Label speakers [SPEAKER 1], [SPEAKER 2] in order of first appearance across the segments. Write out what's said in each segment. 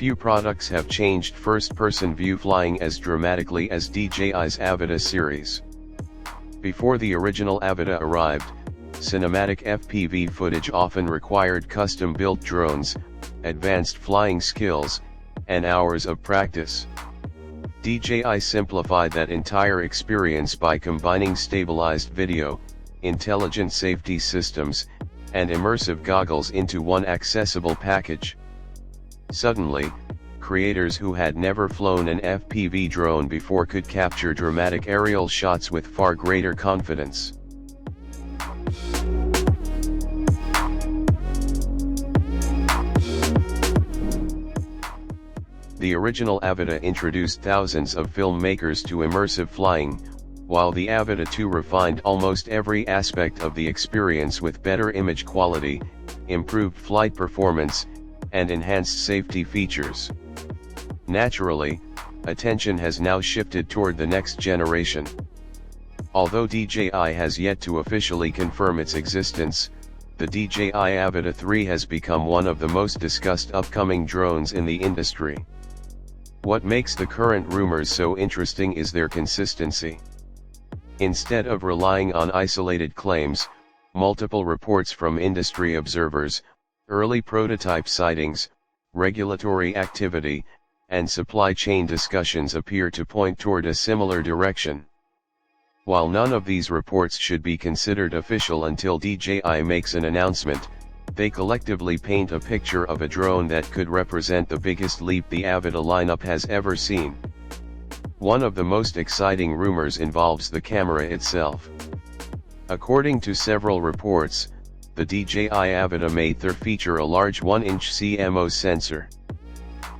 [SPEAKER 1] Few products have changed first-person view flying as dramatically as DJI's Avata series. Before the original Avata arrived, cinematic FPV footage often required custom-built drones, advanced flying skills, and hours of practice. DJI simplified that entire experience by combining stabilized video, intelligent safety systems, and immersive goggles into one accessible package. Suddenly, creators who had never flown an FPV drone before could capture dramatic aerial shots with far greater confidence. The original Avata introduced thousands of filmmakers to immersive flying, while the Avata 2 refined almost every aspect of the experience with better image quality, improved flight performance, and enhanced safety features. Naturally, attention has now shifted toward the next generation. Although DJI has yet to officially confirm its existence, the DJI Avata 3 has become one of the most discussed upcoming drones in the industry. What makes the current rumors so interesting is their consistency. Instead of relying on isolated claims, multiple reports from industry observers, early prototype sightings, regulatory activity, and supply chain discussions appear to point toward a similar direction. While none of these reports should be considered official until DJI makes an announcement, they collectively paint a picture of a drone that could represent the biggest leap the Avata lineup has ever seen. One of the most exciting rumors involves the camera itself. According to several reports, the DJI Avata may feature a large 1-inch CMOS sensor.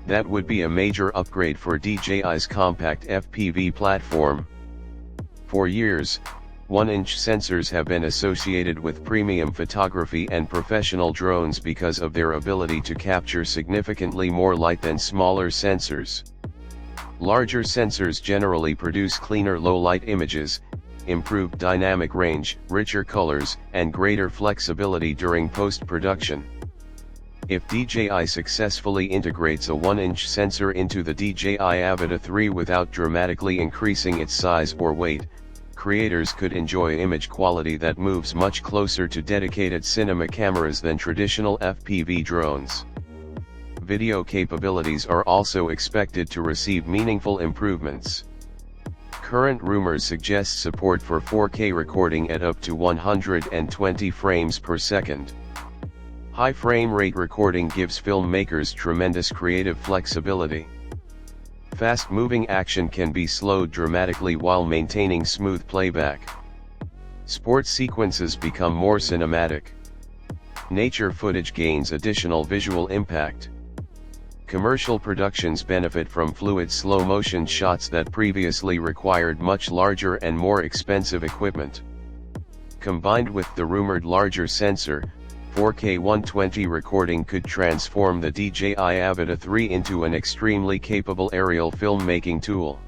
[SPEAKER 1] That would be a major upgrade for DJI's compact FPV platform. For years, 1-inch sensors have been associated with premium photography and professional drones because of their ability to capture significantly more light than smaller sensors. Larger sensors generally produce cleaner low-light images, improved dynamic range, richer colors, and greater flexibility during post-production. If DJI successfully integrates a 1-inch sensor into the DJI Avata 3 without dramatically increasing its size or weight, creators could enjoy image quality that moves much closer to dedicated cinema cameras than traditional FPV drones. Video capabilities are also expected to receive meaningful improvements. Current rumors suggest support for 4K recording at up to 120 frames per second. High frame rate recording gives filmmakers tremendous creative flexibility. Fast-moving action can be slowed dramatically while maintaining smooth playback. Sports sequences become more cinematic. Nature footage gains additional visual impact. Commercial productions benefit from fluid slow-motion shots that previously required much larger and more expensive equipment. Combined with the rumored larger sensor, 4K 120 recording could transform the DJI Avata 3 into an extremely capable aerial filmmaking tool.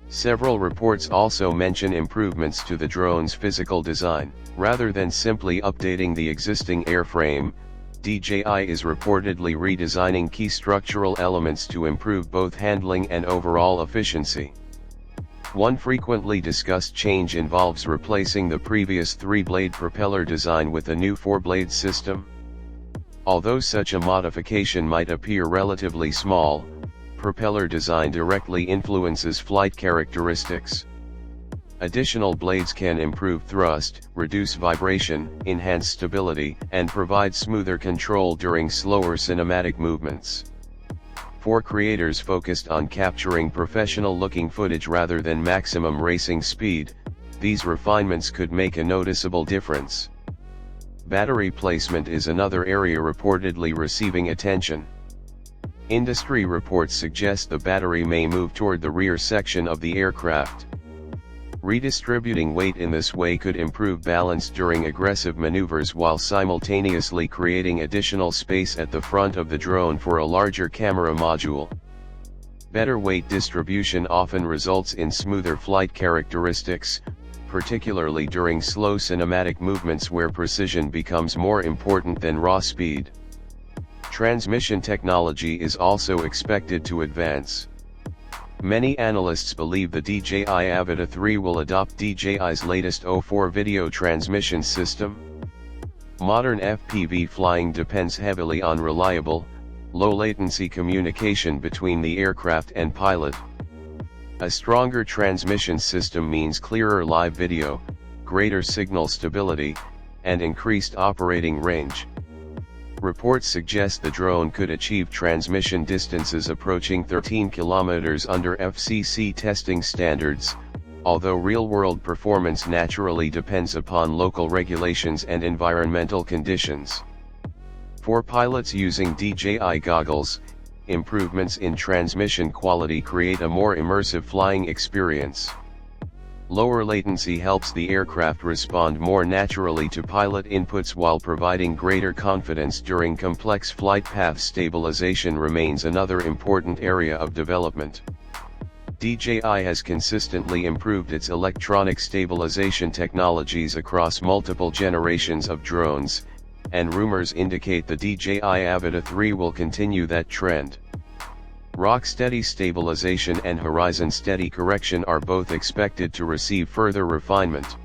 [SPEAKER 1] Several reports also mention improvements to the drone's physical design. Rather than simply updating the existing airframe, DJI is reportedly redesigning key structural elements to improve both handling and overall efficiency. One frequently discussed change involves replacing the previous 3-blade propeller design with a new 4-blade system. Although such a modification might appear relatively small, propeller design directly influences flight characteristics. Additional blades can improve thrust, reduce vibration, enhance stability, and provide smoother control during slower cinematic movements. For creators focused on capturing professional-looking footage rather than maximum racing speed, these refinements could make a noticeable difference. Battery placement is another area reportedly receiving attention. Industry reports suggest the battery may move toward the rear section of the aircraft. Redistributing weight in this way could improve balance during aggressive maneuvers while simultaneously creating additional space at the front of the drone for a larger camera module. Better weight distribution often results in smoother flight characteristics, particularly during slow cinematic movements where precision becomes more important than raw speed. Transmission technology is also expected to advance. Many analysts believe the DJI Avata 3 will adopt DJI's latest O4 video transmission system. Modern FPV flying depends heavily on reliable, low-latency communication between the aircraft and pilot. A stronger transmission system means clearer live video, greater signal stability, and increased operating range. Reports suggest the drone could achieve transmission distances approaching 13 kilometers under FCC testing standards, although real-world performance naturally depends upon local regulations and environmental conditions. For pilots using DJI goggles, improvements in transmission quality create a more immersive flying experience. Lower latency helps the aircraft respond more naturally to pilot inputs while providing greater confidence during complex flight path. Stabilization remains another important area of development. DJI has consistently improved its electronic stabilization technologies across multiple generations of drones, and rumors indicate the DJI Avata 3 will continue that trend. Rock-steady stabilization and horizon-steady correction are both expected to receive further refinement.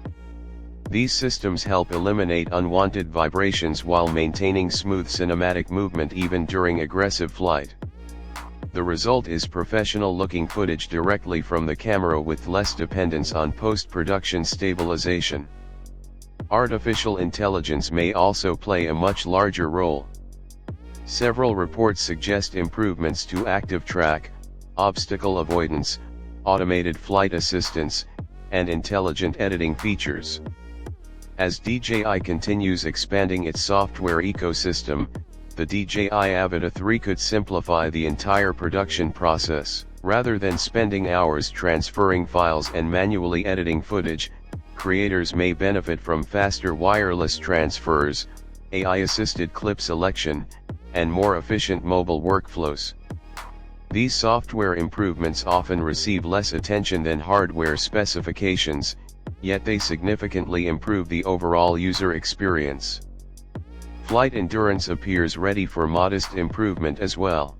[SPEAKER 1] These systems help eliminate unwanted vibrations while maintaining smooth cinematic movement even during aggressive flight. The result is professional-looking footage directly from the camera with less dependence on post-production stabilization. Artificial intelligence may also play a much larger role. Several reports suggest improvements to active track, obstacle avoidance, automated flight assistance, and intelligent editing features. As DJI continues expanding its software ecosystem, the DJI Avata 3 could simplify the entire production process. Rather than spending hours transferring files and manually editing footage, creators may benefit from faster wireless transfers, AI-assisted clip selection, and more efficient mobile workflows. These software improvements often receive less attention than hardware specifications, yet they significantly improve the overall user experience. Flight endurance appears ready for modest improvement as well.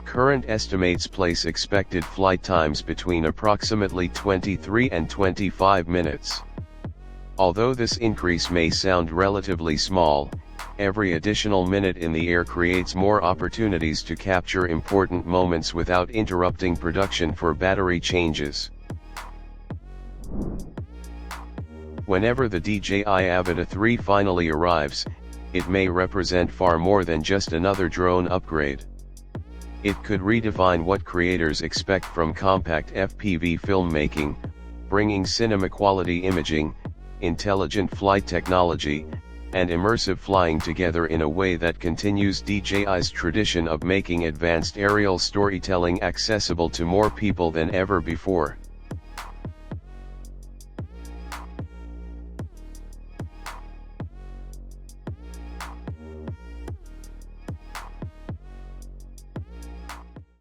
[SPEAKER 1] Current estimates place expected flight times between approximately 23 and 25 minutes. Although this increase may sound relatively small, every additional minute in the air creates more opportunities to capture important moments without interrupting production for battery changes. Whenever the DJI Avata 3 finally arrives, it may represent far more than just another drone upgrade. It could redefine what creators expect from compact FPV filmmaking, bringing cinema-quality imaging, intelligent flight technology, and immersive flying together in a way that continues DJI's tradition of making advanced aerial storytelling accessible to more people than ever before.